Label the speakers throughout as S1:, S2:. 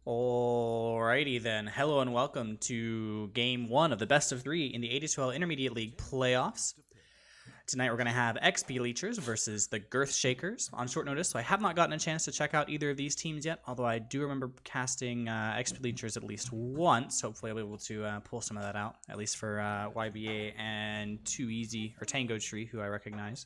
S1: Alrighty then, hello and welcome to game one of the best of three in the AD2L Intermediate League playoffs. Tonight we're going to have Xp-Leechers versus the Girth Shakers on short notice, so I have not gotten a chance to check out either of these teams yet, although I do remember casting Xp-Leechers at least once. Hopefully I'll be able to pull some of that out, at least for YBA and Too Easy, or Tango Tree, who I recognize.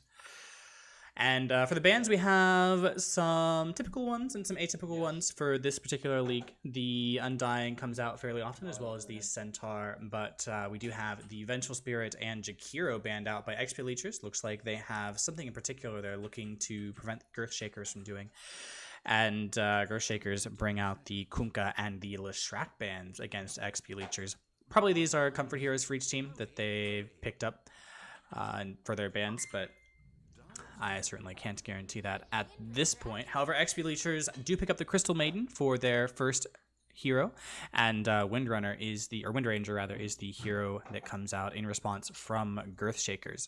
S1: And for the bans, we have some typical ones and some atypical ones for this particular league. The Undying comes out fairly often, as well as the Centaur, but we do have the Vengeful Spirit and Jakiro banned out by Xp-Leechers. Looks like they have something in particular they're looking to prevent Girth Shakers from doing. And Girth Shakers bring out the Kunkka and the Leshrac bans against Xp-Leechers. Probably these are comfort heroes for each team that they've picked up for their bans, but I certainly can't guarantee that at this point. However, Xp-Leechers do pick up the Crystal Maiden for their first hero, and Windranger is the hero that comes out in response from Girth Shakers.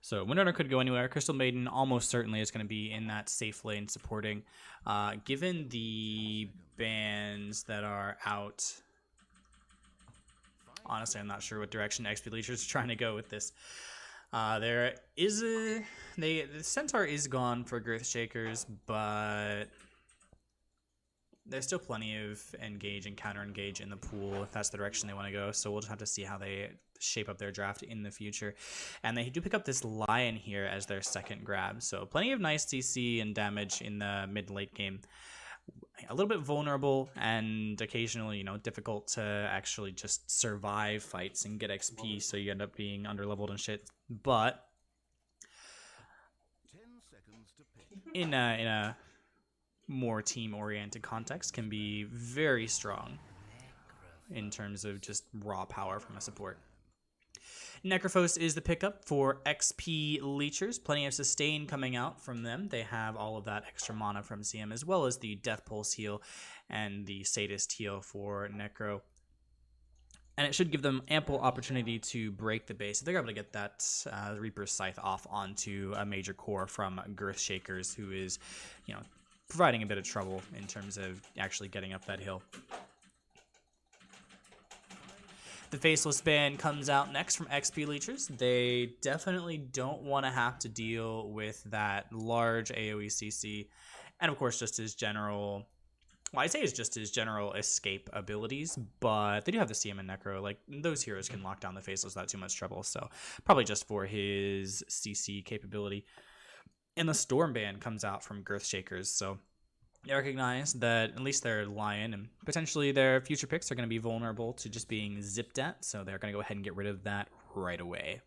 S1: So Windranger could go anywhere. Crystal Maiden almost certainly is going to be in that safe lane supporting. Given the bans that are out, honestly, I'm not sure what direction Xp-Leechers are trying to go with this. The Centaur is gone for Girth Shakers, but there's still plenty of engage and counter engage in the pool if that's the direction they want to go. So we'll just have to see how they shape up their draft in the future. And they do pick up this Lion here as their second grab. So plenty of nice CC and damage in the mid-late game. A little bit vulnerable and occasionally, difficult to actually just survive fights and get XP, so you end up being underleveled and shit. But in a more team-oriented context, can be very strong in terms of just raw power from a support. Necrophos is the pickup for Xp-Leechers. Plenty of sustain coming out from them. They have all of that extra mana from CM, as well as the Death Pulse heal and the Sadist heal for Necro. And it should give them ample opportunity to break the base. If they're able to get that Reaper's Scythe off onto a major core from Girth Shakers, who is, providing a bit of trouble in terms of actually getting up that hill. The Faceless ban comes out next from Xp-Leechers. They definitely don't want to have to deal with that large AoE CC, and of course just his general, well, I'd say it's just his general escape abilities, but they do have the CM and Necro. Like, those heroes can lock down the Faceless without too much trouble, so probably just for his CC capability. And the Storm ban comes out from Girth Shakers, so they recognize that at least their Lion and potentially their future picks are going to be vulnerable to just being zipped at, so they're going to go ahead and get rid of that right away.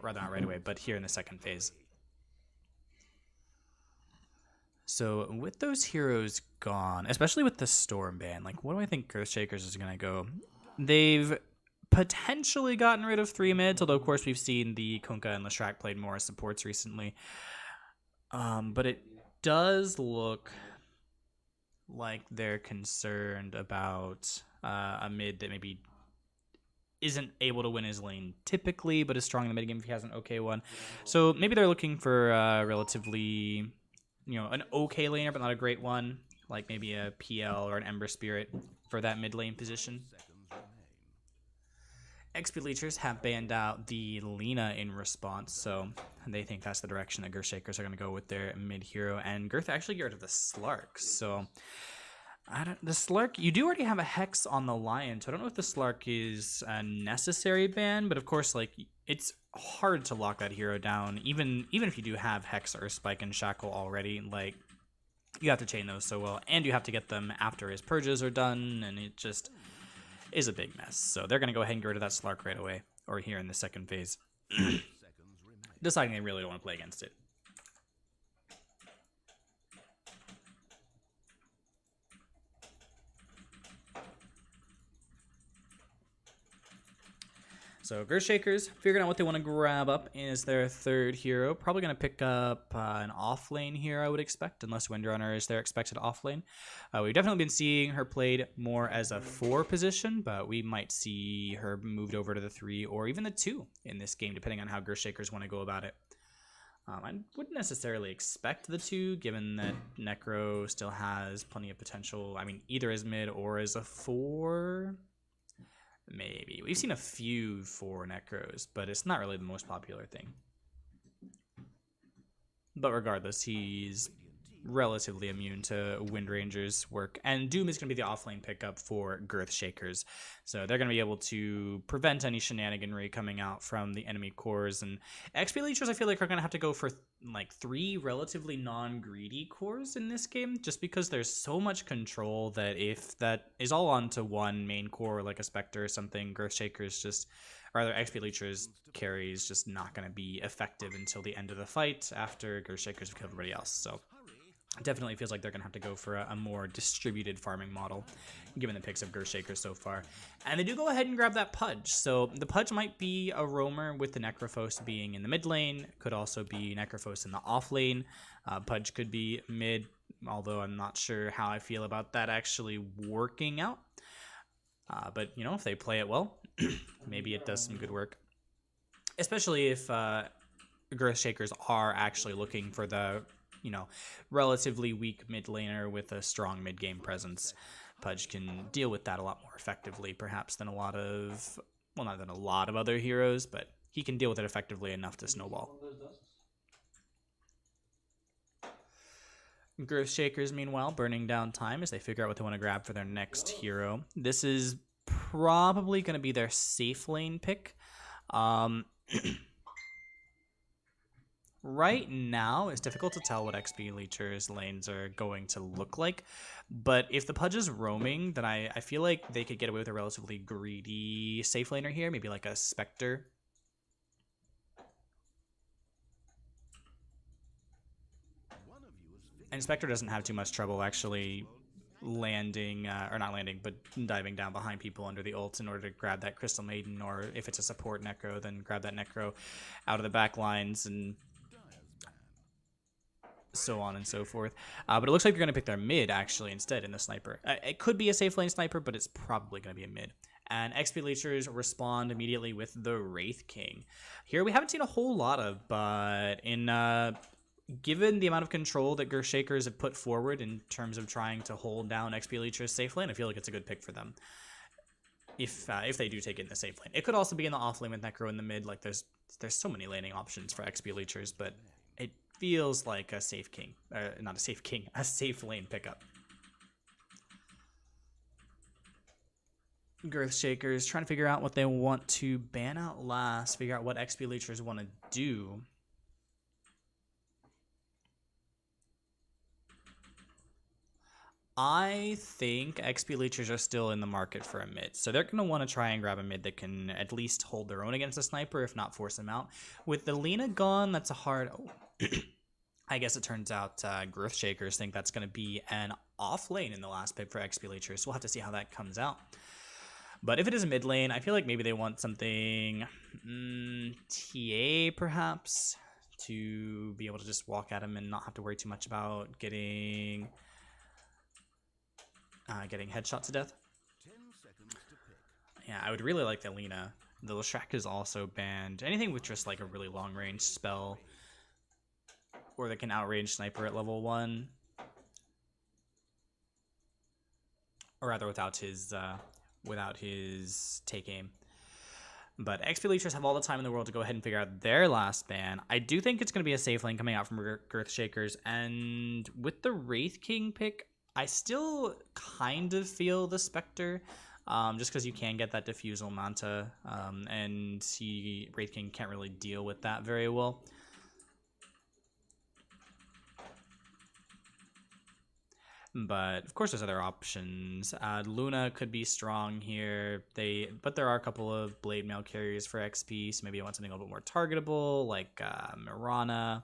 S1: Rather, not right away, but here in the second phase. So with those heroes gone, especially with the Storm ban, like, what do I think Girth Shakers is going to go? They've potentially gotten rid of 3 mids, although of course we've seen the Kunkka and Leshrac played more as supports recently. But it does look like they're concerned about a mid that maybe isn't able to win his lane typically, but is strong in the mid game if he has an okay one. So maybe they're looking for relatively, an okay laner, but not a great one, like maybe a PL or an Ember Spirit for that mid lane position. Xp-Leechers have banned out the Lina in response, so they think that's the direction that Girth Shakers are going to go with their mid hero, and Girth actually get rid of the Slark. So the Slark, you do already have a Hex on the Lion, so I don't know if the Slark is a necessary ban, but of course, like, it's hard to lock that hero down, even if you do have Hex or Spike and Shackle already. Like, you have to chain those so well, and you have to get them after his purges are done, and it just is a big mess. So they're going to go ahead and get rid of that Slark right away, or here in the second phase, deciding they really don't want to play against it. So Girth Shakers figuring out what they want to grab up as their third hero. Probably going to pick up an offlane here, I would expect, unless Windrunner is their expected offlane. We've definitely been seeing her played more as a 4 position, but we might see her moved over to the 3 or even the 2 in this game, depending on how Girth Shakers want to go about it. I wouldn't necessarily expect the two, given that Necro still has plenty of potential. I mean, either as mid or as a 4. Maybe. We've seen a few 4 Necros, but it's not really the most popular thing. But regardless, he's relatively immune to Wind Ranger's work. And Doom is going to be the offlane pickup for Girth Shakers. So they're going to be able to prevent any shenaniganry coming out from the enemy cores. And Xp-Leechers, I feel like, are going to have to go for like 3 relatively non-greedy cores in this game, just because there's so much control that if that is all onto one main core, like a Spectre or something, Girth Shakers just... or rather, Xp-Leechers carry is just not going to be effective until the end of the fight after Girth Shakers have killed everybody else. So definitely feels like they're going to have to go for a more distributed farming model, given the picks of Girth Shakers so far. And they do go ahead and grab that Pudge. So the Pudge might be a roamer, with the Necrophos being in the mid lane. Could also be Necrophos in the off lane. Pudge could be mid, although I'm not sure how I feel about that actually working out. But, you know, if they play it well, maybe it does some good work. Especially if Girth Shakers are actually looking for the, you know, relatively weak mid laner with a strong mid game presence. Pudge can deal with that a lot more effectively, perhaps, than a lot of, well, not than a lot of other heroes, but he can deal with it effectively enough to snowball. Girth Shakers, meanwhile, burning down time as they figure out what they want to grab for their next hero. This is probably going to be their safe lane pick. Right now, it's difficult to tell what Xp-Leechers lanes are going to look like, but if the Pudge is roaming, then I feel like they could get away with a relatively greedy safe laner here, maybe like a Spectre. And Spectre doesn't have too much trouble actually landing, or not landing, but diving down behind people under the ult in order to grab that Crystal Maiden, or if it's a support Necro, then grab that Necro out of the back lines and so on and so forth. But it looks like you're going to pick their mid, actually, instead in the sniper. It could be a safe lane sniper, but it's probably going to be a mid. And Xp-Leechers respond immediately with the Wraith King. Here we haven't seen a whole lot of, but in given the amount of control that Girth Shakers have put forward in terms of trying to hold down Xp-Leechers safe lane, I feel like it's a good pick for them. If they do take it in the safe lane. It could also be in the off lane with Necro in the mid. Like there's so many laning options for Xp-Leechers, but it feels like a safe king. Not a safe king, a safe lane pickup. Girth Shakers trying to figure out what they want to ban out last, figure out what Xp-Leechers want to do. I think Xp-Leechers are still in the market for a mid, so they're going to want to try and grab a mid that can at least hold their own against a sniper, if not force them out. With the Lina gone, that's a hard... I guess it turns out Girth Shakers think that's going to be an off lane in the last pick for Xp-Leechers, so we'll have to see how that comes out. But if it is a mid lane, I feel like maybe they want something TA, perhaps, to be able to just walk at him and not have to worry too much about getting headshot to death. Yeah, I would really like the Lina. The Leshrac is also banned. Anything with just like a really long range spell, or that can outrange sniper at level 1, or rather without his take aim. But Xp-Leechers have all the time in the world to go ahead and figure out their last ban. I do think it's going to be a safe lane coming out from Girth Shakers, and with the Wraith King pick, I still kind of feel the Spectre, just because you can get that Diffusal Manta, and Wraith King can't really deal with that very well. But of course, there's other options. Luna could be strong here. But there are a couple of Blade Mail carriers for XP, so maybe I want something a little bit more targetable, like Mirana.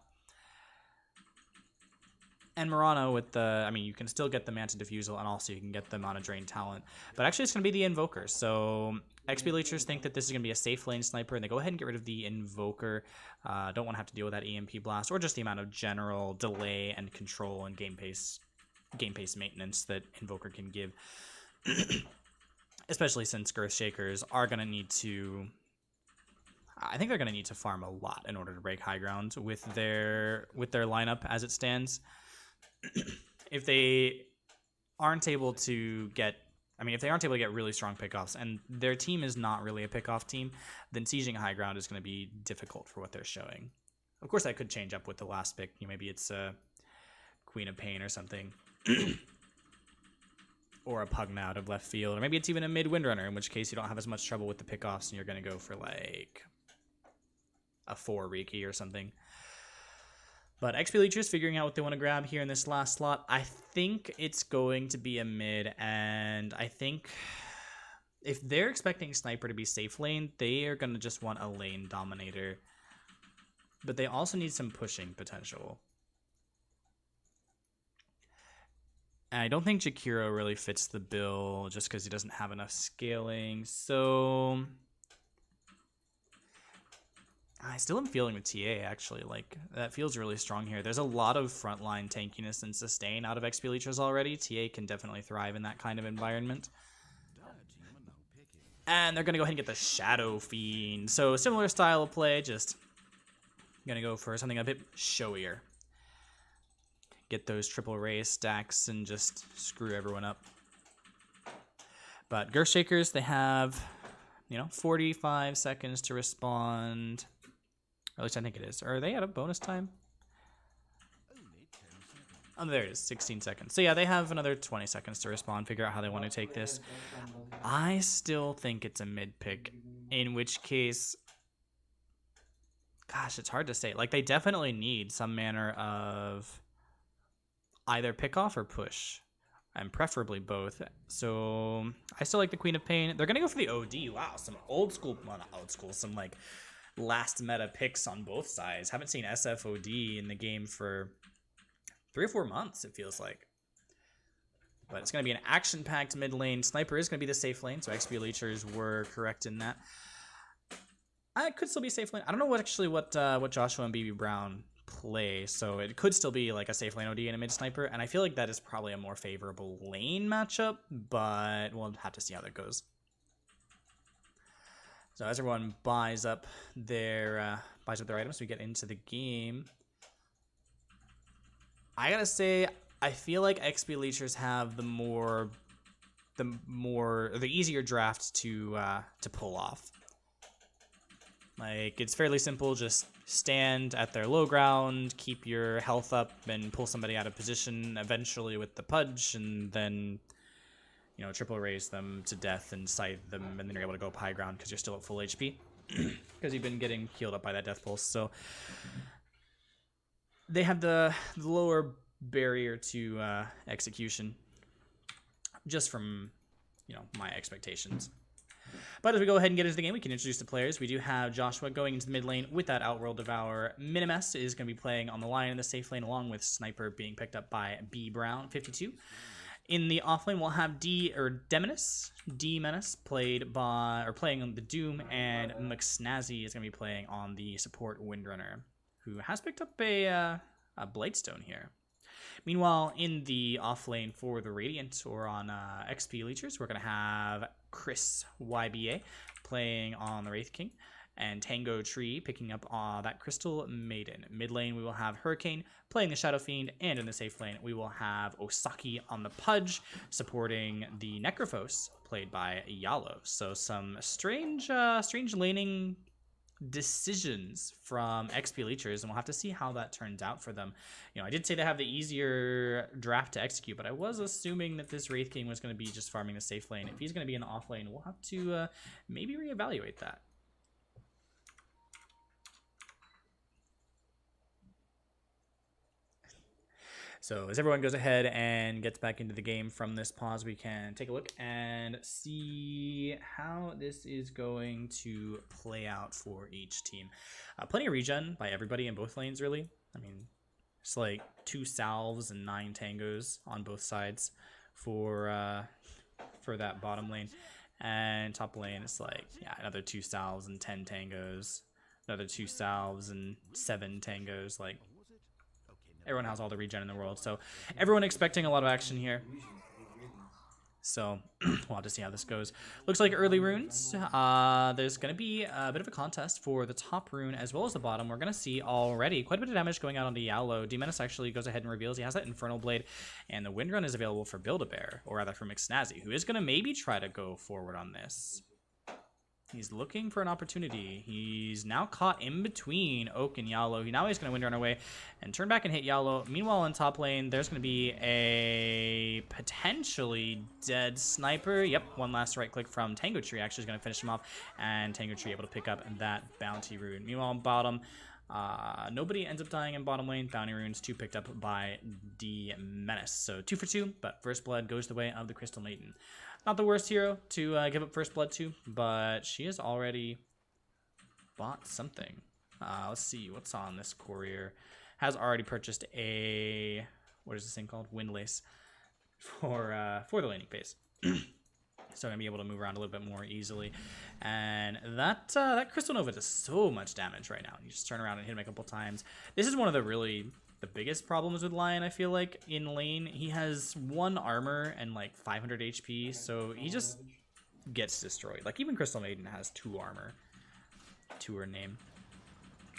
S1: And Mirana with the, I mean, you can still get the Manta Diffusal, and also you can get the Mana Drain talent. But actually, it's going to be the Invoker. So Xp-Leechers think that this is going to be a safe lane sniper, and they go ahead and get rid of the Invoker. Don't want to have to deal with that EMP blast, or just the amount of general delay and control and game pace maintenance that Invoker can give. Especially since Girth Shakers are going to need to, I think they're going to need to farm a lot in order to break high ground with their lineup as it stands. If they aren't able to get, if they aren't able to get really strong pickoffs, and their team is not really a pickoff team, then sieging high ground is going to be difficult for what they're showing. Of course, that could change up with the last pick. Maybe it's Queen of Pain or something. Or a Pugna out of left field. Or maybe it's even a mid-Windrunner, in which case you don't have as much trouble with the pickoffs and you're going to go for like a 4 Riki or something. But Xp-Leechers figuring out what they want to grab here in this last slot. I think it's going to be a mid, and I think if they're expecting Sniper to be safe lane, they are going to just want a lane dominator. But they also need some pushing potential. And I don't think Jakiro really fits the bill just because he doesn't have enough scaling. So I still am feeling with TA, actually. Like, that feels really strong here. There's a lot of frontline tankiness and sustain out of Xp-Leechers already. TA can definitely thrive in that kind of environment. And they're going to go ahead and get the Shadow Fiend. So similar style of play, just going to go for something a bit showier. Get those triple raise stacks and just screw everyone up. But Girth Shakers, they have, 45 seconds to respond. Or at least I think it is. Or are they out of bonus time? Oh, there it is, 16 seconds. So yeah, they have another 20 seconds to respond, figure out how they want to take this. I still think it's a mid pick, in which case, gosh, it's hard to say. Like, they definitely need some manner of either pick off or push, and preferably both. So I still like the Queen of Pain. They're gonna go for the OD. Wow, some old school, well, not old school, some like last meta picks on both sides. Haven't seen SFOD in the game for 3 or 4 months, it feels like. But it's gonna be an action-packed mid lane. Sniper is gonna be the safe lane, so Xp-Leechers were correct in that. I could still be safe lane. I don't know what Joshua and BB Brown play, so it could still be like a safe lane OD and a mid sniper, and I feel like that is probably a more favorable lane matchup, but we'll have to see how that goes. So as everyone buys up their items, we get into the game. I gotta say, I feel like Xp-Leechers have the easier draft to pull off. Like, it's fairly simple, just stand at their low ground, keep your health up, and pull somebody out of position eventually with the Pudge, and then, triple raise them to death and scythe them, and then you're able to go up high ground because you're still at full HP. Because you've been getting healed up by that Death Pulse. So they have the lower barrier to execution, just from, my expectations. But as we go ahead and get into the game, we can introduce the players. We do have Joshua going into the mid lane with that Outworld Devourer. Minimus is going to be playing on the line in the safe lane, along with Sniper being picked up by B Brown, 52. In the off lane, we'll have D Menace playing on the Doom, and McSnazzy is going to be playing on the support Windrunner, who has picked up a Bladestone here. Meanwhile, in the off lane for the Radiant, or on Xp-Leechers, we're going to have Chris YBA playing on the Wraith King, and Tango Tree picking up that Crystal Maiden. Mid lane, we will have Hurricane playing the Shadow Fiend, and in the safe lane, we will have Osaki on the Pudge, supporting the Necrophos, played by Yalo. So some strange laning decisions from Xp-Leechers, and we'll have to see how that turns out for them. I did say they have the easier draft to execute, but I was assuming that this Wraith King was going to be just farming the safe lane. If he's going to be in the off lane, we'll have to maybe reevaluate that. So as everyone goes ahead and gets back into the game from this pause, we can take a look and see how this is going to play out for each team. Plenty of regen by everybody in both lanes, really. It's like 2 salves and 9 tangos on both sides for that bottom lane. And top lane, it's like, another 2 salves and 10 tangos. Another 2 salves and 7 tangos, like... Everyone has all the regen in the world, so everyone expecting a lot of action here. So we'll have to see how this goes. Looks like early runes. There's going to be a bit of a contest for the top rune as well as the bottom. We're going to see already quite a bit of damage going out on the Yalo. D-Menace actually goes ahead and reveals he has that Infernal Blade, and the Windrun is available for Build-A-Bear, or rather for McSnazzy, who is going to maybe try to go forward on this. He's looking for an opportunity. He's now caught in between Oak and Yalo. Now he's going to Windrun away and turn back and hit Yalo. Meanwhile, in top lane, there's going to be a potentially dead sniper. Yep, one last right click from Tango Tree actually is going to finish him off, and Tango Tree able to pick up that bounty rune. Meanwhile, in bottom, nobody ends up dying in bottom lane. Bounty runes 2 picked up by D-Menace. So 2 for 2, but first blood goes the way of the Crystal Maiden. Not the worst hero to give up first blood to, but she has already bought something. Let's see what's on this courier. Has already purchased a, what is this thing called? Windlace for the landing phase. So I'm gonna be able to move around a little bit more easily. And that Crystal Nova does so much damage right now. You just turn around and hit him a couple times. This is one of the biggest problems with Lion, I feel like, in lane. He has 1 armor and like 500 HP, so he just gets destroyed. Like even Crystal Maiden has 2 armor to her name.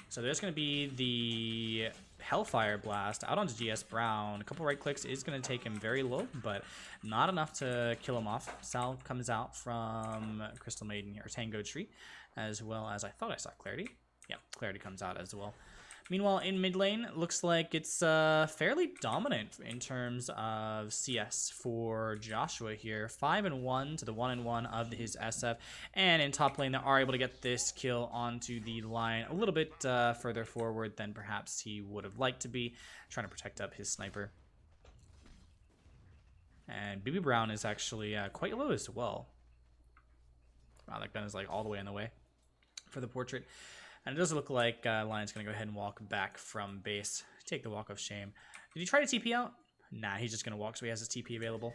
S1: So there's going to be the Hellfire Blast out onto GS Brown. A couple right clicks is going to take him very low, but not enough to kill him off. Sal comes out from Crystal Maiden or Tango Tree, as well as I thought I saw Clarity. Yeah, Clarity comes out as well. Meanwhile, in mid lane, looks like it's fairly dominant in terms of CS for Joshua here. 5-1 to the 1-1 of his SF. And in top lane, they are able to get this kill onto the line a little bit further forward than perhaps he would have liked to be, trying to protect up his sniper. And BB Brown is actually quite low as well. Wow, that gun is like all the way in the way for the portrait. And it does look like Lion's going to go ahead and walk back from base. Take the walk of shame. Did he try to TP out? Nah, he's just going to walk, so he has his TP available.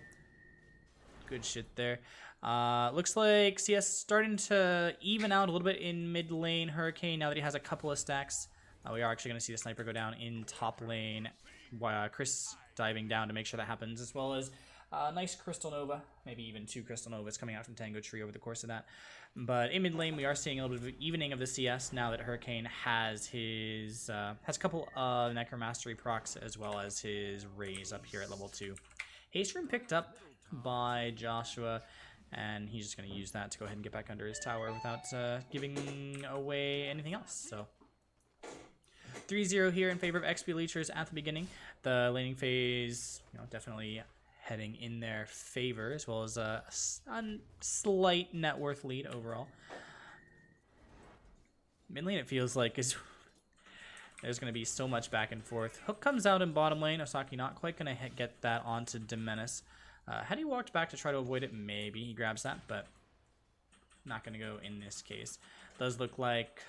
S1: Good shit there. Looks like CS starting to even out a little bit in mid lane. Hurricane, now that he has a couple of stacks. We are actually going to see the sniper go down in top lane. Chris diving down to make sure that happens, as well as nice Crystal Nova. Maybe even 2 Crystal Novas coming out from Tango Tree over the course of that. But in mid lane, we are seeing a little bit of evening of the CS now that Hurricane has his has a couple of Necromastery procs as well as his raise up here at level 2. Haste Rune picked up by Joshua, and he's just going to use that to go ahead and get back under his tower without giving away anything else. So 3-0 here in favor of Xp-Leechers at the beginning. The laning phase, definitely heading in their favor, as well as a slight net worth lead overall. Mid lane, it feels like there's going to be so much back and forth. Hook comes out in bottom lane. Osaki not quite going to get that onto D-Menace. Had he walked back to try to avoid it, maybe he grabs that, but not going to go in this case. Does look like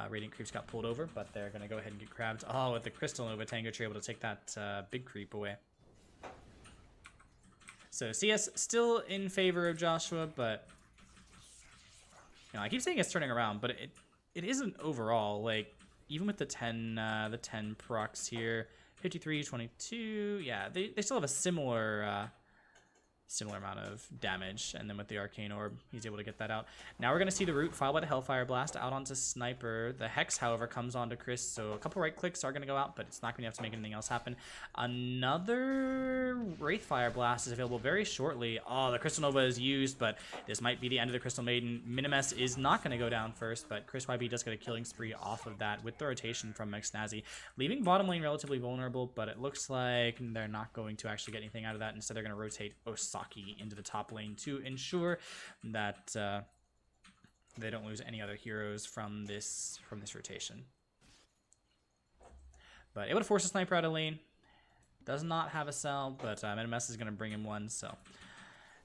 S1: Radiant Creeps got pulled over, but they're going to go ahead and get grabbed. Oh, with the Crystal Nova, Tango Tree able to take that big creep away. So CS still in favor of Joshua, but I keep saying it's turning around, but it isn't overall. Like even with the 10 procs here, 53, 22, yeah, they still have a similar amount of damage, and then with the Arcane Orb, he's able to get that out. Now we're going to see the Root followed by the Hellfire Blast out onto Sniper. The Hex, however, comes onto Chris, so a couple right clicks are going to go out, but it's not going to have to make anything else happen. Another Wraithfire Blast is available very shortly. Oh, the Crystal Nova is used, but this might be the end of the Crystal Maiden. Minimus is not going to go down first, but Chris YB does get a killing spree off of that with the rotation from McSnazzy, leaving bottom lane relatively vulnerable, but it looks like they're not going to actually get anything out of that. Instead, they're going to rotate Osaki into the top lane to ensure that they don't lose any other heroes from this rotation. But able to force a sniper out of lane. Does not have a cell, but Minimus is going to bring him one, so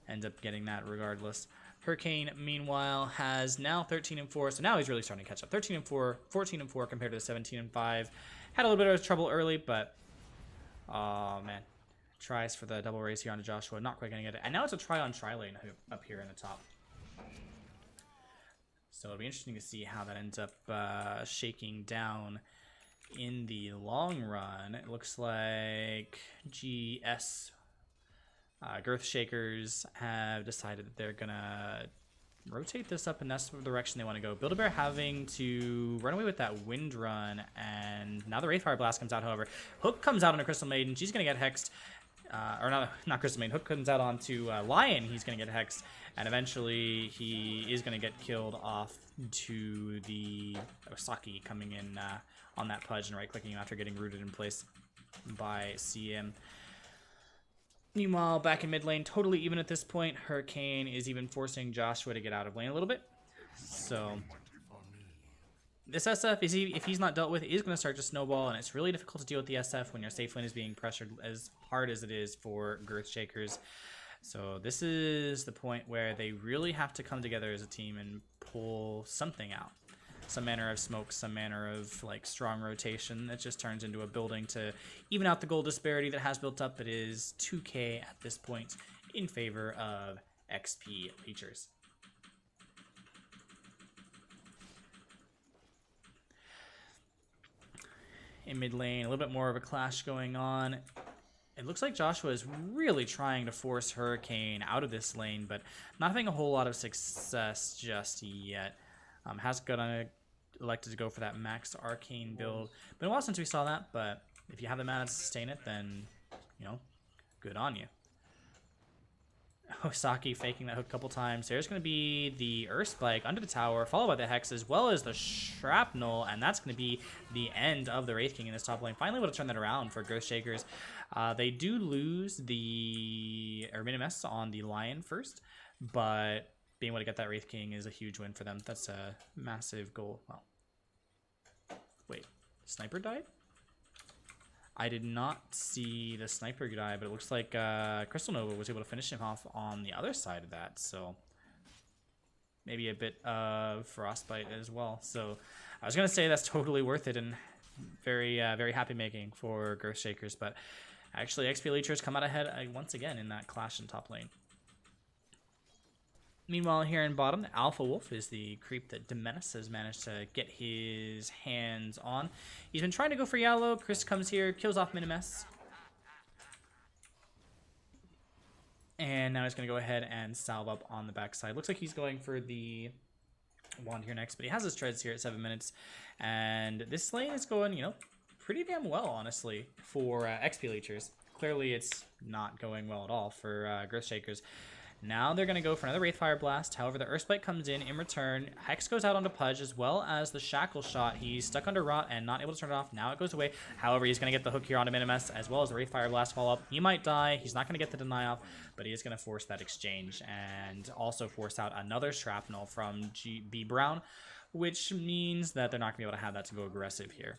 S1: ends up getting that regardless. Hurricane, meanwhile, has now 13-4, so now he's really starting to catch up. 13-4, 14-4 compared to the 17-5. Had a little bit of trouble early, but oh man. Tries for the double raise here onto Joshua, not quite going to get it. And now it's a try-on-try lane up here in the top. So it'll be interesting to see how that ends up shaking down in the long run. It looks like GS Girth Shakers have decided that they're gonna rotate this up, and that's the direction they want to go. Build-A-Bear having to run away with that Wind Run, and now the Wraithfire Blast comes out, however. Hook comes out on a Crystal Maiden. She's going to get hexed. Or not Crystal Maiden. Hook comes out onto Lion. He's going to get hexed, and eventually he is going to get killed off to the Osaki coming in on that Pudge and right-clicking him after getting rooted in place by CM. Meanwhile, back in mid lane, totally even at this point. Hurricane is even forcing Joshua to get out of lane a little bit. So this SF, if he's not dealt with, is going to start to snowball, and it's really difficult to deal with the SF when your safe lane is being pressured as hard as it is for Girth Shakers. So this is the point where they really have to come together as a team and pull something out. Some manner of smoke, some manner of like strong rotation that just turns into a building to even out the goal disparity that has built up. It is 2K at this point in favor of Xp-Leechers. In mid lane, a little bit more of a clash going on. It looks like Joshua is really trying to force Hurricane out of this lane, but not having a whole lot of success just yet. Has elected to go for that max arcane build. Been a while since we saw that, but if you have the mana to sustain it, then, you know, good on you. Osaki faking that hook a couple times. There's going to be the Earth Spike under the tower, followed by the Hex, as well as the Shrapnel, and that's going to be the end of the Wraith King in this top lane. Finally able to turn that around for Girth Shakers. They do lose the Minimus on the Lion first, but being able to get that Wraith King is a huge win for them. That's a massive goal. Well, wait, Sniper died? I did not see the Sniper die, but it looks like Crystal Nova was able to finish him off on the other side of that, so maybe a bit of Frostbite as well. So I was going to say that's totally worth it and very, very happy making for Girth Shakers, but actually Xp-Leechers come out ahead once again in that clash in top lane. Meanwhile, here in bottom, the Alpha Wolf is the creep that Demenis has managed to get his hands on. He's been trying to go for Yellow. Chris comes here, kills off Minimus. And now he's going to go ahead and salve up on the backside. Looks like he's going for the wand here next, but he has his treads here at 7 minutes. And this lane is going, you know, pretty damn well, honestly, for Xp-Leechers. Clearly, it's not going well at all for Girth Shakers. Now they're going to go for another Wraithfire Blast. However, the Earthspike comes in return. Hex goes out onto Pudge as well as the Shackle Shot. He's stuck under Rot and not able to turn it off. Now it goes away. However, he's going to get the hook here onto Minimus as well as the Wraithfire Blast follow up. He might die. He's not going to get the deny off, but he is going to force that exchange and also force out another Shrapnel from B Brown, which means that they're not going to be able to have that to go aggressive here.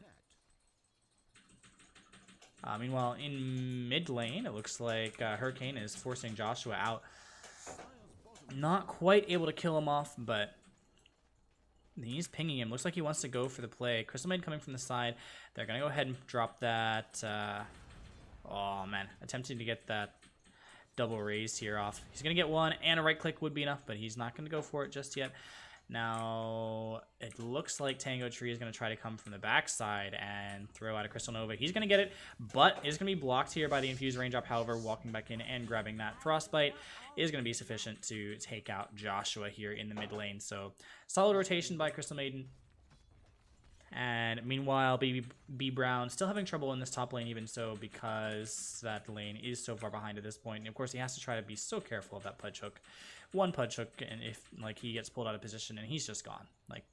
S1: Meanwhile, in mid lane, it looks like Hurricane is forcing Joshua out. Not quite able to kill him off, but he's pinging him. Looks like he wants to go for the play. Crystal Maiden coming from the side. They're going to go ahead and drop that. Oh, man. Attempting to get that double raise here off. He's going to get one, and a right click would be enough, but he's not going to go for it just yet. Now, it looks like Tango Tree is going to try to come from the backside and throw out a Crystal Nova. He's going to get it, but it is going to be blocked here by the Infused Raindrop. However, walking back in and grabbing that Frostbite is going to be sufficient to take out Joshua here in the mid lane. So, solid rotation by Crystal Maiden. And meanwhile, B Brown still having trouble in this top lane even so because that lane is so far behind at this point. And of course, he has to try to be so careful of that Pudge Hook. One Pudge Hook, and if like he gets pulled out of position and he's just gone. Like,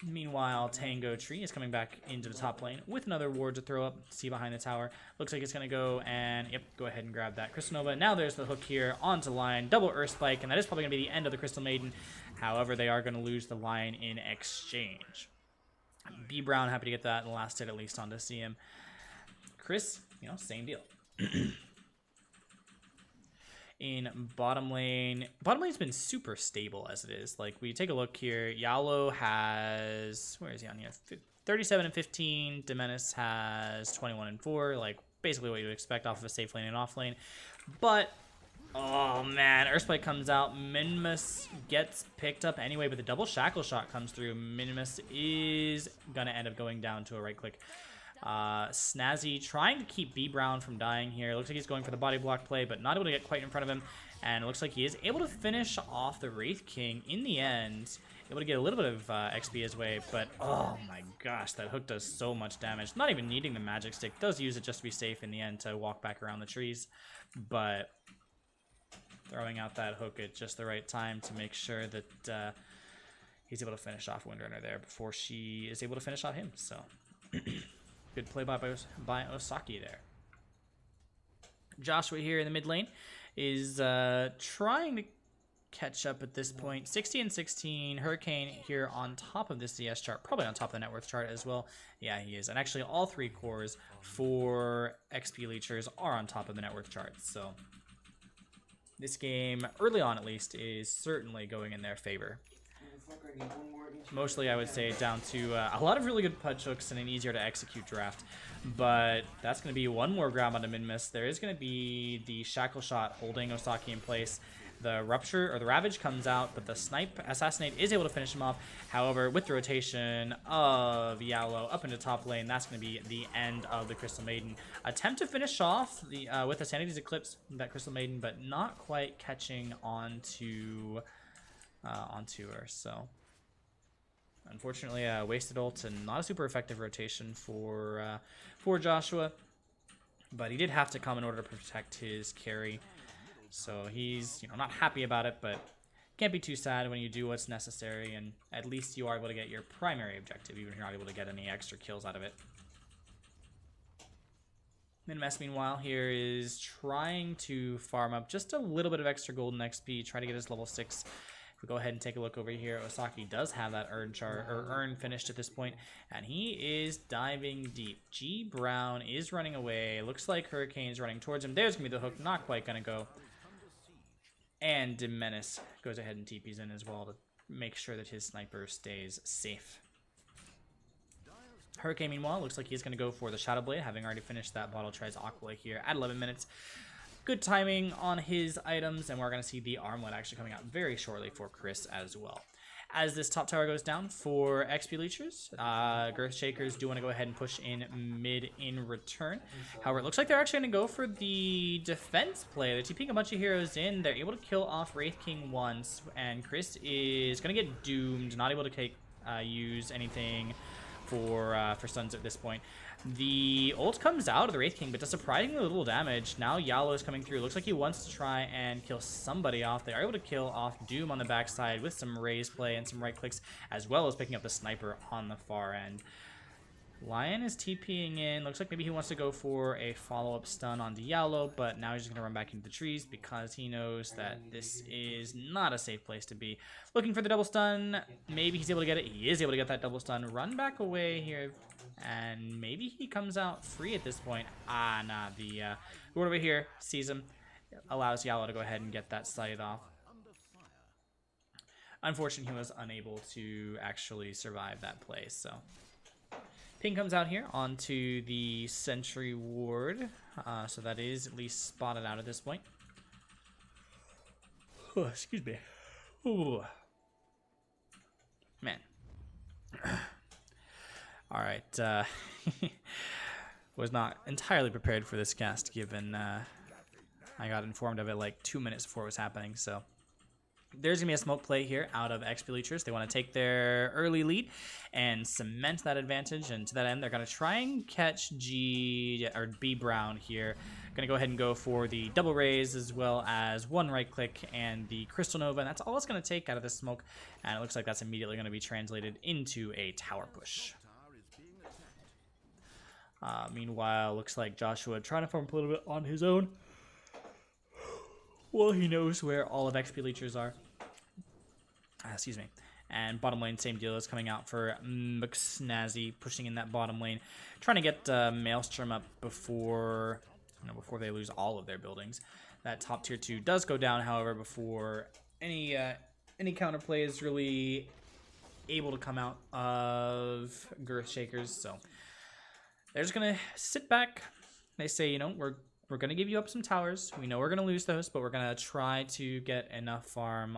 S1: meanwhile, Tango Tree is coming back into the top lane with another ward to throw up. See behind the tower. Looks like it's going to go and, yep, go ahead and grab that Crystal Nova. Now there's the hook here onto Lion. Double Earth Spike, and that is probably going to be the end of the Crystal Maiden. However, they are going to lose the Lion in exchange. B Brown happy to get that last hit at least onto CM. Chris, you know, same deal. In bottom lane's been super stable as it is. Like, we take a look here. Yalo has, where is he on here? 37 and 15. Demenis has 21 and 4. Like, basically what you would expect off of a safe lane and off lane. But, oh man, Earthspike comes out. Minimus gets picked up anyway, but the double Shackle Shot comes through. Minimus is gonna end up going down to a right click. Snazzy trying to keep B Brown from dying here. Looks like he's going for the body block play, but not able to get quite in front of him. And it looks like he is able to finish off the Wraith King in the end. Able to get a little bit of XP his way, but oh my gosh, that hook does so much damage. Not even needing the magic stick. Does use it just to be safe in the end to walk back around the trees. But throwing out that hook at just the right time to make sure that he's able to finish off Windrunner there before she is able to finish off him. So good play by Osaki there. Joshua here in the mid lane is trying to catch up at this point. 60 and 16. Hurricane here on top of this CS chart, probably on top of the net worth chart as well. Yeah, he is. And actually all 3 cores for Xp-Leechers are on top of the net worth chart. So this game, early on at least, is certainly going in their favor. Mostly, I would say, down to a lot of really good punch hooks and an easier to execute draft. But that's going to be one more grab on the min-miss. There is going to be the shackle shot holding Osaki in place. The rupture or the ravage comes out, but the snipe assassinate is able to finish him off. However, with the rotation of Yalo up into top lane, that's going to be the end of the Crystal Maiden. Attempt to finish off the with the Sanity's Eclipse, that Crystal Maiden, but not quite catching onto her. So unfortunately, wasted ult and not a super effective rotation for Joshua. But he did have to come in order to protect his carry. So he's, not happy about it, but can't be too sad when you do what's necessary, and at least you are able to get your primary objective, even if you're not able to get any extra kills out of it. Min-Mess, meanwhile, here is trying to farm up just a little bit of extra golden XP, try to get his level 6. If we go ahead and take a look over here, Osaki does have that urn finished at this point, and he is diving deep. G Brown is running away. Looks like Hurricane's running towards him. There's going to be the hook. Not quite going to go. And Menace goes ahead and TPs in as well to make sure that his sniper stays safe. Hurricane, meanwhile, looks like he's going to go for the Shadow Blade, having already finished that bottle. Tries Aquila here at 11 minutes. Good timing on his items, and we're going to see the Armlet actually coming out very shortly for Chris as well. As this top tower goes down for Xp-Leechers, Girth Shakers do want to go ahead and push in mid in return. However, it looks like they're actually going to go for the defense play. They're TPing a bunch of heroes in. They're able to kill off Wraith King once, and Chris is going to get doomed, not able to take use anything for stuns at this point. The ult comes out of the Wraith King, but does surprisingly little damage. Now Yalo is coming through. Looks like he wants to try and kill somebody off. They are able to kill off Doom on the backside with some raise play and some right clicks, as well as picking up the sniper on the far end. Lion is TPing in. Looks like maybe he wants to go for a follow-up stun on Yalo, but now he's just going to run back into the trees because he knows that this is not a safe place to be. Looking for the double stun. Maybe he's able to get it. He is able to get that double stun. Run back away here. And maybe he comes out free at this point. Nah, the whoever over here sees him, allows Yalo to go ahead and get that scythe off. Unfortunately, he was unable to actually survive that play. So ping comes out here onto the sentry ward. So that is at least spotted out at this point. Oh, excuse me. Ooh. Man. All right, was not entirely prepared for this cast, given I got informed of it like 2 minutes before it was happening. So there's gonna be a smoke play here out of Xp-Leechers. They want to take their early lead and cement that advantage, and to that end, they're gonna try and catch B Brown here. Gonna go ahead and go for the double raise as well as one right click and the Crystal Nova, and that's all it's gonna take out of this smoke. And it looks like that's immediately gonna be translated into a tower push. Meanwhile, looks like Joshua trying to farm a little bit on his own. Well, he knows where all of Xp-Leechers are. Excuse me. And bottom lane, same deal is coming out for McSnazzy, pushing in that bottom lane, trying to get Maelstrom up before they lose all of their buildings. That top tier 2 does go down, however, before any counterplay is really able to come out of Girth Shakers. So they're just gonna sit back. They say, we're gonna give you up some towers. We know we're gonna lose those, but we're gonna try to get enough farm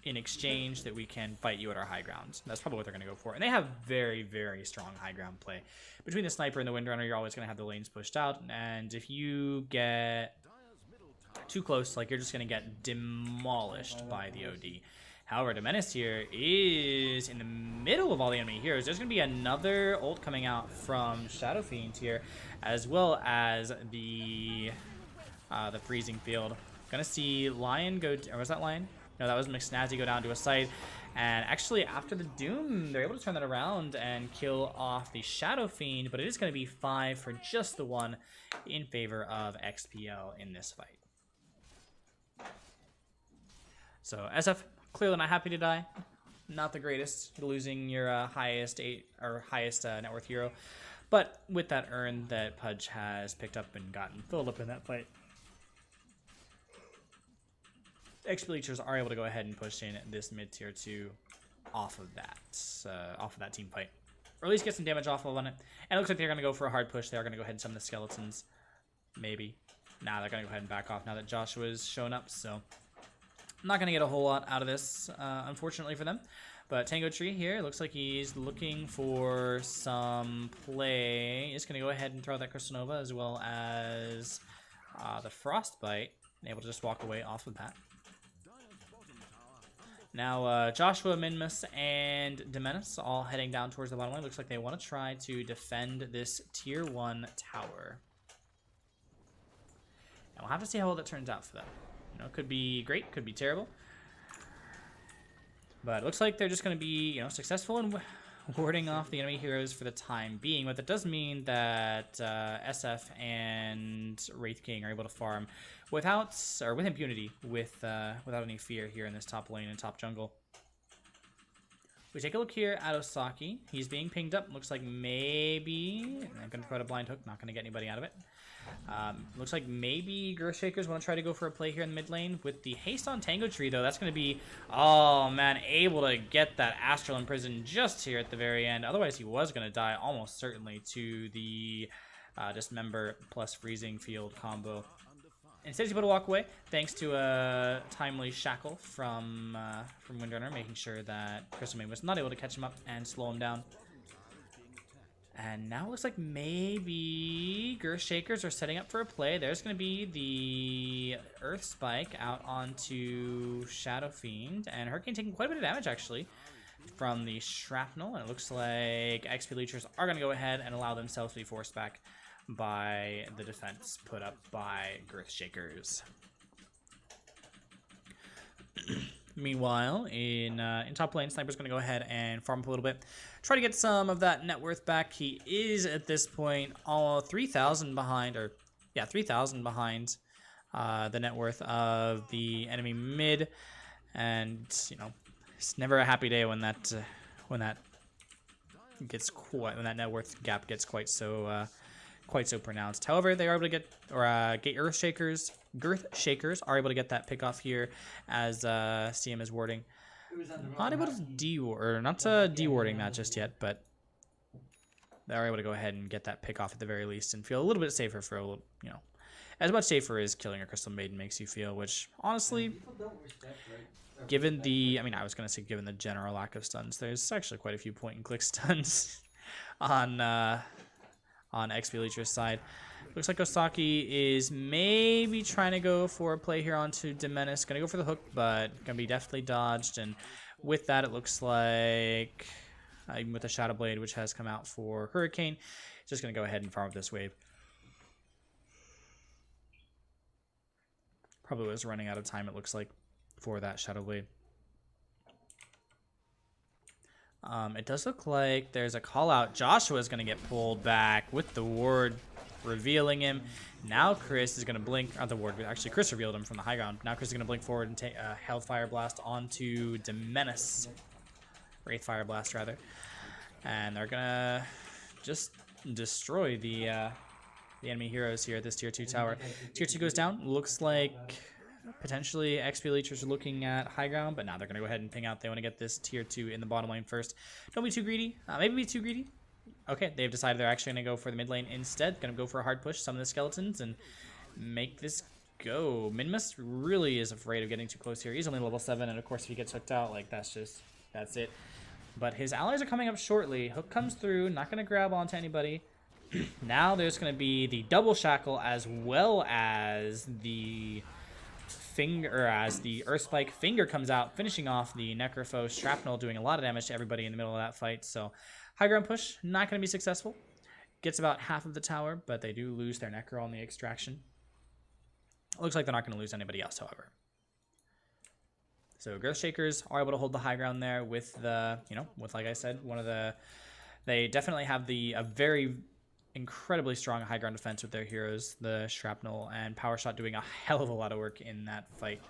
S1: in exchange that we can fight you at our high ground. That's probably what they're going to go for. And they have very, very strong high ground play. Between the sniper and the windrunner, you're always going to have the lanes pushed out. And if you get too close, like, you're just going to get demolished by the OD. However, Domenis here is in the middle of all the enemy heroes. There's going to be another ult coming out from Shadow Fiend here, as well as the freezing field. Gonna see Lion go, or was that Lion? No, that was McSnazzy go down to a site. And actually, after the Doom, they're able to turn that around and kill off the Shadow Fiend, but it is going to be 5 for just the one in favor of XPL in this fight. So, SF, clearly not happy to die. Not the greatest, losing your highest net worth hero. But with that urn that Pudge has picked up and gotten filled up in that fight, Xp-Leechers are able to go ahead and push in this mid tier 2 off of that team fight, or at least get some damage off of on it. And it looks like they're going to go for a hard push. They are going to go ahead and summon the skeletons, maybe. Nah, they're going to go ahead and back off now that Joshua's shown up. So I'm not going to get a whole lot out of this, unfortunately for them. But Tango Tree here, looks like he's looking for some play. He's going to go ahead and throw that Crystal Nova as well as the Frostbite, and able to just walk away off of that. Now, Joshua, Minmus, and Domenis all heading down towards the bottom lane. Looks like they want to try to defend this tier 1 tower. And we'll have to see how well that turns out for them. You know, could be great, could be terrible. But it looks like they're just going to be, you know, successful in warding off the enemy heroes for the time being. But that does mean that SF and Wraith King are able to farm with impunity, without any fear here in this top lane and top jungle. We take a look here at Osaki. He's being pinged up. Looks like maybe I'm going to throw out a blind hook. Not going to get anybody out of it. Looks like maybe Girth Shakers want to try to go for a play here in the mid lane. With the haste on Tango Tree, though, that's going to be, oh man, able to get that Astral Imprison just here at the very end. Otherwise, he was going to die almost certainly to the Dismember plus Freezing Field combo. Instead, he's able to walk away thanks to a timely shackle from Windrunner, making sure that Crystal Maid was not able to catch him up and slow him down. And now it looks like maybe Girth Shakers are setting up for a play. There's going to be the Earth Spike out onto Shadow Fiend. And Hurricane taking quite a bit of damage, actually, from the Shrapnel. And it looks like Xp-Leechers are going to go ahead and allow themselves to be forced back by the defense put up by Girth Shakers. Meanwhile, in top lane, Sniper's going to go ahead and farm up a little bit. Try to get some of that net worth back. He is, at this point, all 3,000 behind, or, yeah, 3,000 behind the net worth of the enemy mid. And, you know, it's never a happy day when that net worth gap gets quite so pronounced. However, they are able to get, Girth Shakers are able to get that pick off here as CM is warding. Not able to dewarding that just yet, but they are able to go ahead and get that pick off at the very least and feel a little bit safer for a little, you know, as much safer as killing a Crystal Maiden makes you feel, which honestly, given the, I was going to say given the general lack of stuns, there's actually quite a few point and click stuns on Xp-Leechers' side. Looks like Osaki is maybe trying to go for a play here onto Domenis. Going to go for the hook, but going to be definitely dodged. And with that, it looks like, even with the Shadow Blade, which has come out for Hurricane, just going to go ahead and farm up this wave. Probably was running out of time, it looks like, for that Shadow Blade. It does look like there's a call out. Joshua is going to get pulled back with the ward revealing him. Now Chris is going to blink, not the ward, actually Chris revealed him from the high ground. Now Chris is going to blink forward and take a Hellfire Blast onto Domenis. Wraith Fire Blast, rather. And they're going to just destroy the enemy heroes here at this tier 2 tower. Tier 2 goes down. Looks like potentially Xp-Leechers are looking at high ground, but now they're going to go ahead and ping out. They want to get this tier 2 in the bottom lane first. Don't be too greedy. Maybe be too greedy. Okay, they've decided they're actually going to go for the mid lane instead. Going to go for a hard push, summon the skeletons, and make this go. Minmus really is afraid of getting too close here. He's only level 7, and of course if he gets hooked out, like that's it. But his allies are coming up shortly. Hook comes through, not going to grab onto anybody. Now there's going to be the double shackle as well as the finger, as the Earth Spike finger comes out, finishing off the Necrophobe Shrapnel, doing a lot of damage to everybody in the middle of that fight. So high ground push, not going to be successful. Gets about half of the tower, but they do lose their Necro on the extraction. Looks like they're not going to lose anybody else, however. So Girth Shakers are able to hold the high ground there with the, with, like I said, they definitely have a very incredibly strong high ground defense with their heroes, the Shrapnel and Power Shot doing a hell of a lot of work in that fight.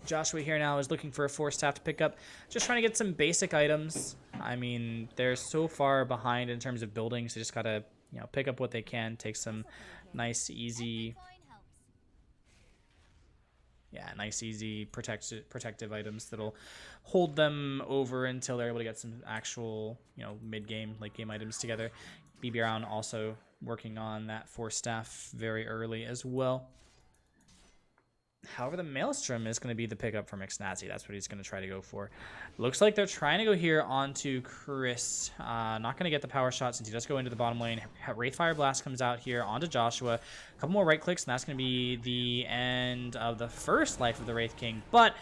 S1: Joshua here now is looking for a Force Staff to pick up, just trying to get some basic items. I mean, they're so far behind in terms of buildings, they just gotta, pick up what they can, take some nice, easy protective items that'll hold them over until they're able to get some actual, mid-game, late-game items together. BB Brown also working on that Force Staff very early as well. However, the Maelstrom is going to be the pickup for Mixnazi. That's what he's going to try to go for. Looks like they're trying to go here onto Chris. Not going to get the power shot since he does go into the bottom lane. Wraithfire Blast comes out here onto Joshua. A couple more right clicks, and that's going to be the end of the first life of the Wraith King. But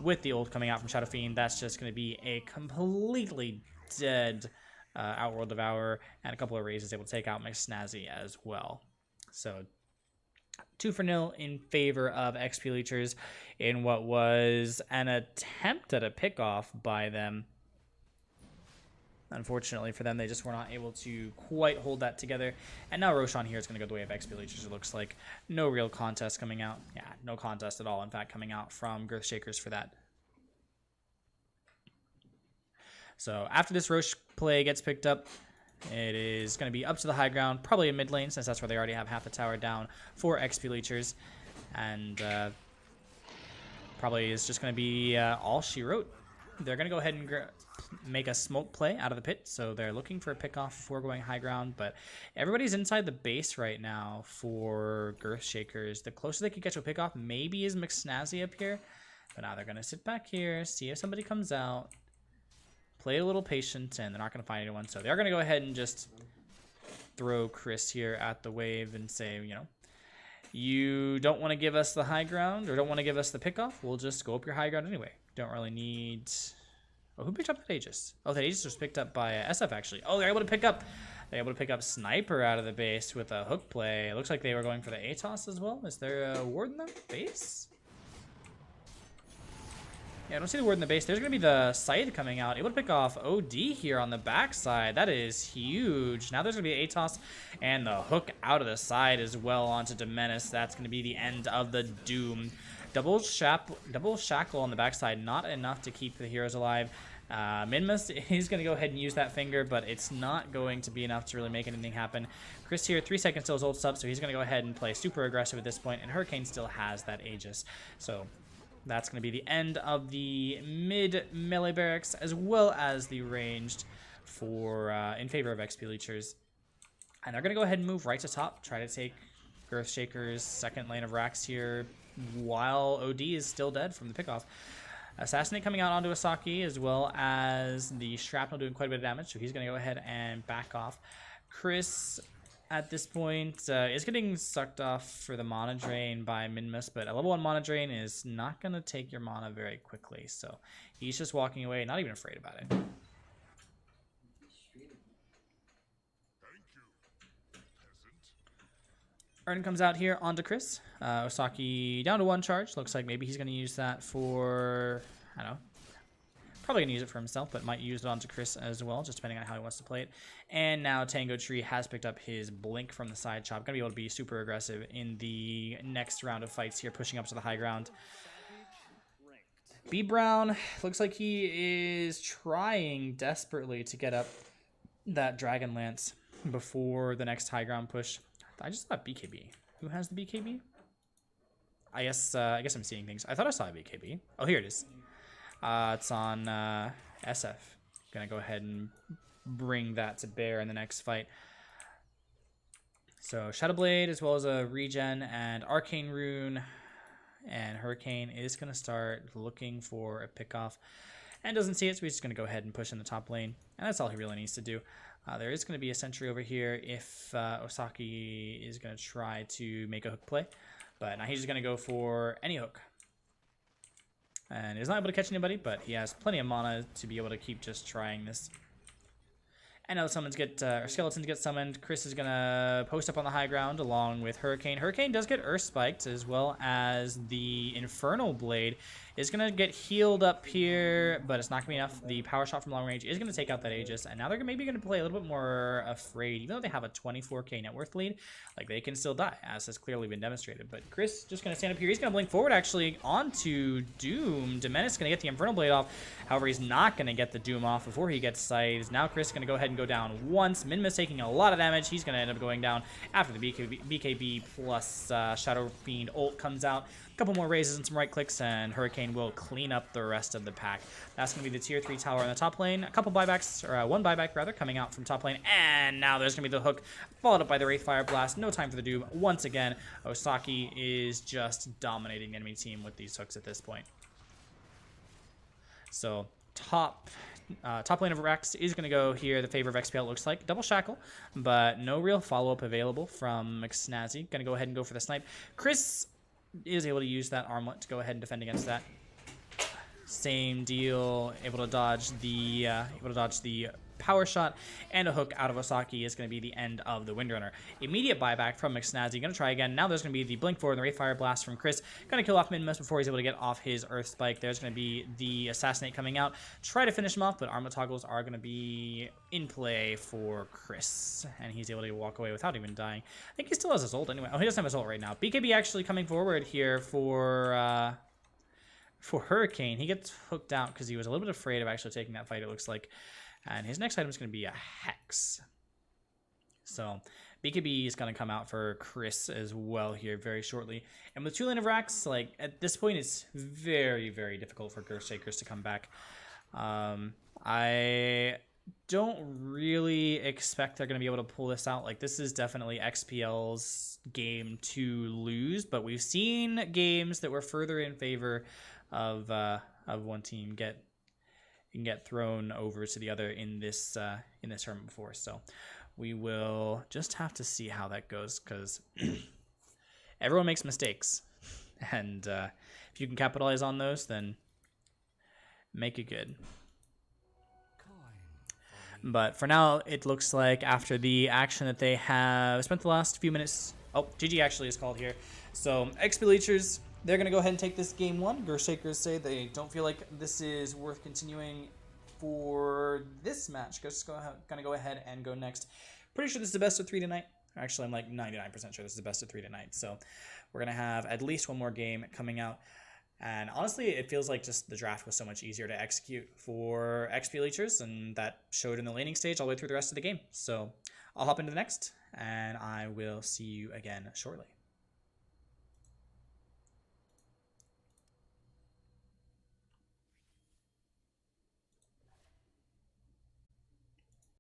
S1: with the ult coming out from Shadow Fiend, that's just going to be a completely dead Outworld Devourer, and a couple of raises able to take out Mixnazi as well. So 2-0 in favor of Xp-Leechers in what was an attempt at a pickoff by them. Unfortunately for them, they just were not able to quite hold that together. And now Roshan here is going to go the way of Xp-Leechers. It looks like no real contest coming out. Yeah, no contest at all, in fact, coming out from Girth Shakers for that. So after this Rosh play gets picked up, it is going to be up to the high ground, probably in mid lane, since that's where they already have half the tower down for Xp-Leechers. And probably is just going to be all she wrote. They're going to go ahead and make a smoke play out of the pit, so they're looking for a pickoff before going high ground. But everybody's inside the base right now for Girth Shakers. The closer they could get to a pickoff maybe is Mixnazi up here. But now they're going to sit back here, see if somebody comes out. Play a little patient, and they're not going to find anyone. So they're going to go ahead and just throw Chris here at the wave and say, you don't want to give us the high ground or don't want to give us the pickoff. We'll just go up your high ground anyway. Don't really need... Oh, who picked up that Aegis? Oh, that Aegis was picked up by SF, actually. Oh, they're able to pick up Sniper out of the base with a hook play. It looks like they were going for the ATOS as well. Is there a ward in the base? Yeah, I don't see the word in the base. There's going to be the Scythe coming out. Able to pick off OD here on the backside. That is huge. Now there's going to be ATOS and the hook out of the side as well onto Domenis. That's going to be the end of the Doom. Double Shackle on the backside. Not enough to keep the heroes alive. Minmus is going to go ahead and use that finger, but it's not going to be enough to really make anything happen. Chris here, 3 seconds till his ult sub, so he's going to go ahead and play super aggressive at this point, and Hurricane still has that Aegis. So that's going to be the end of the mid melee barracks as well as the ranged for in favor of Xp-Leechers. And they're going to go ahead and move right to top, try to take Girth Shakers' second lane of racks here while OD is still dead from the pickoff. Assassinate coming out onto Asaki as well as the Shrapnel doing quite a bit of damage, so he's going to go ahead and back off. Chris at this point is getting sucked off for the mana drain by Minmus, but a level 1 mana drain is not going to take your mana very quickly, so he's just walking away, not even afraid about it. Ern comes out here onto Chris. Osaki down to 1 charge. Looks like maybe he's going to use that for, I don't know, probably going to use it for himself, but might use it onto Chris as well, just depending on how he wants to play it. And now Tango Tree has picked up his Blink from the side chop. Going to be able to be super aggressive in the next round of fights here, pushing up to the high ground. B Brown looks like he is trying desperately to get up that Dragon Lance before the next high ground push. I just thought BKB. Who has the BKB? I guess I'm seeing things. I thought I saw a BKB. Oh, here it is. It's on SF. Gonna go ahead and bring that to bear in the next fight. So Shadow Blade as well as a regen and Arcane Rune. And Hurricane is going to start looking for a pickoff and doesn't see it, so he's just going to go ahead and push in the top lane. And that's all he really needs to do. There is going to be a sentry over here if Osaki is going to try to make a hook play. But now he's just going to go for any hook. And he's not able to catch anybody, but he has plenty of mana to be able to keep just trying this. And now summons get, or skeletons get summoned. Chris is going to post up on the high ground along with Hurricane. Hurricane does get Earth Spiked, as well as the Infernal Blade is going to get healed up here, but it's not going to be enough. The Power Shot from long range is going to take out that Aegis, and now they're maybe going to play a little bit more afraid. Even though they have a 24k net worth lead, like, they can still die, as has clearly been demonstrated. But Chris just going to stand up here. He's going to blink forward, actually, onto Doom. Demenis going to get the Infernal Blade off. However, he's not going to get the Doom off before he gets sighted. Now Chris is going to go ahead and go down once. Minma's taking a lot of damage. He's going to end up going down after the BKB plus Shadow Fiend ult comes out. A couple more raises and some right clicks, and Hurricane will clean up the rest of the pack. That's going to be the tier 3 tower in the top lane. A couple buybacks, or one buyback rather, coming out from top lane. And now there's going to be the hook, followed up by the Wraith Fire Blast. No time for the Doom. Once again, Osaki is just dominating the enemy team with these hooks at this point. So top lane of Rex is going to go here. The favor of XP, it looks like. Double Shackle, but no real follow-up available from McSnazzy. Going to go ahead and go for the snipe. Chris is able to use that armlet to go ahead and defend against that. Same deal, able to dodge the power shot, and a hook out of Osaki is going to be the end of the Windrunner. Immediate buyback from McSnazzy. Going to try again. Now there's going to be the blink forward and the Wraith Fire Blast from Chris. Going to kill off Minmus before he's able to get off his Earth Spike. There's going to be the Assassinate coming out. Try to finish him off, but armlet toggles are going to be in play for Chris, and he's able to walk away without even dying. I think he still has his ult anyway. Oh, he doesn't have his ult right now. BKB actually coming forward here for Hurricane. He gets hooked out because he was a little bit afraid of actually taking that fight, it looks like. And his next item is going to be a Hex. So BKB is going to come out for Chris as well here very shortly. And with 2 lane of racks, like, at this point, it's very, very difficult for Girth Shakers to come back. I don't really expect they're going to be able to pull this out. Like, this is definitely XPL's game to lose, but we've seen games that were further in favor of one team get thrown over to the other in this tournament before. So we will just have to see how that goes, because everyone makes mistakes, and if you can capitalize on those, then make it good. But for now, it looks like after the action that they have spent the last few minutes... Oh, GG actually is called here. So Xp-Leechers, they're going to go ahead and take this game 1. Girth Shakers say they don't feel like this is worth continuing for this match. Just going to go ahead and go next. Pretty sure this is the best of 3 tonight. Actually, I'm like 99% sure this is the best of 3 tonight. So we're going to have at least one more game coming out. And honestly, it feels like just the draft was so much easier to execute for Xp-Leechers, and that showed in the laning stage all the way through the rest of the game. So I'll hop into the next, and I will see you again shortly.